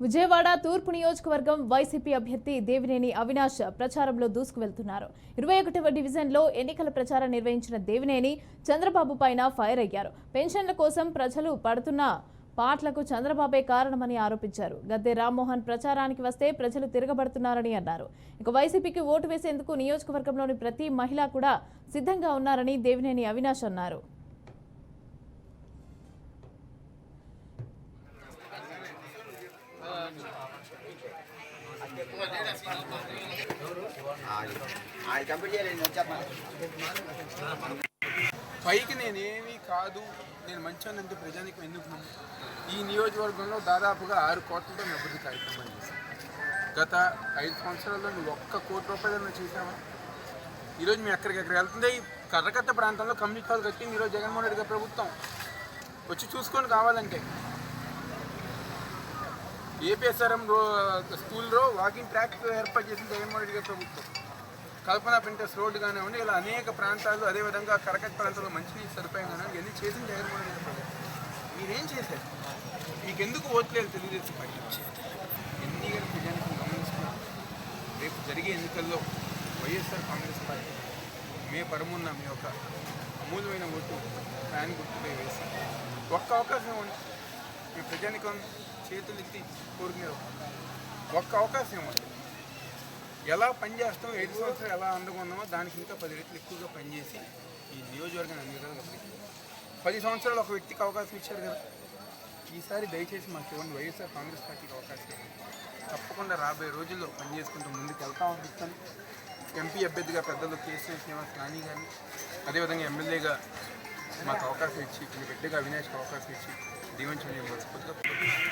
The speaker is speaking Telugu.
విజయవాడ తూర్పు నియోజకవర్గం వైసీపీ అభ్యర్థి దేవినేని అవినాష్ ప్రచారంలో దూసుకువెళ్తున్నారు. 21వ డివిజన్లో ఎన్నికల ప్రచారం నిర్వహించిన దేవినేని చంద్రబాబు పైన ఫైర్ అయ్యారు. పెన్షన్ల కోసం ప్రజలు పడుతున్న పాటలకు చంద్రబాబే కారణమని ఆరోపించారు. గద్దె రామ్మోహన్ ప్రచారానికి వస్తే ప్రజలు తిరగబడుతున్నారని అన్నారు. ఇక వైసీపీకి ఓటు వేసేందుకు నియోజకవర్గంలోని ప్రతి మహిళ కూడా సిద్ధంగా ఉన్నారని దేవినేని అవినాష్ అన్నారు. పైకి నేనేమీ కాదు, నేను మంచోనంటే ప్రజానికి ఎందుకు? ఈ నియోజకవర్గంలో దాదాపుగా 6 కోట్లతో అభివృద్ధి కార్యక్రమాలు చేశాను. గత 5 సంవత్సరాల్లో నువ్వు 1 కోటి రూపాయలు చేసావా? ఈరోజు మేము ఎక్కడికెక్కడ వెళ్తుంది? కర్రకట్ట ప్రాంతంలో కమ్యూనిటీ హాల్ కట్టింది ఈరోజు జగన్మోహన్ రెడ్డి గారి ప్రభుత్వం. వచ్చి చూసుకొని కావాలంటే ఏపీఎస్ఆర్ఎం స్కూల్లో వాకింగ్ ట్రాక్ ఏర్పాటు చేసిన జగన్మోహన్ రెడ్డి గారి ప్రభుత్వం. కల్పన ప్రింటర్స్ రోడ్డు కానివ్వండి, ఇలా అనేక ప్రాంతాలు, అదేవిధంగా కరకట్ట ప్రాంతాల్లో మంచినీటి సదుపాయం కానివ్వండి, ఇవన్నీ చేసిన జగన్మోహన్ రెడ్డి గారి ప్రభుత్వం. మీరేం చేశారు? మీకెందుకు ఓట్లేదు తెలుగుదేశం పార్టీ? ఎన్నికల ప్రజానికి గమనిస్తున్నాం. రేపు జరిగే ఎన్నికల్లో వైఎస్ఆర్ కాంగ్రెస్ పార్టీ మే 13న మీ యొక్క అమూల్యమైన ఓటు ఫ్యాన్ గుర్తుపై వేసి ఒక్క అవకాశం ఇవ్వండి. మీ ప్రజానికం చేతులు ఎత్తి కోరుకునేది ఒక్క అవకాశం ఇవ్వండి. ఎలా పనిచేస్తామో 5 సంవత్సరాలు ఎలా అందుకున్నామో దానికి ఇంకా 10 రెట్లు ఎక్కువగా పనిచేసి ఈ నియోజకవర్గాన్ని అన్ని విధాలుగా 10 సంవత్సరాలు ఒక వ్యక్తికి అవకాశం ఇచ్చారు కదా. ఈసారి దయచేసి మాకు ఇవ్వండి, వైఎస్ఆర్ కాంగ్రెస్ పార్టీకి అవకాశం ఇవ్వండి. తప్పకుండా రాబోయే రోజుల్లో పనిచేసుకుంటూ ముందుకు వెళ్తామని చెప్తాను. ఎంపీ అభ్యర్థిగా పెద్దలు కేసీఆర్ శ్రీనివాస్ నాని గారిని, అదేవిధంగా ఎమ్మెల్యేగా మాకు అవకాశం ఇచ్చి, మీ బిడ్డగా అవినాష్కి అవకాశం ఇచ్చి దీవించమని మనస్ఫూర్తిగా కోరుకుంటున్నాను.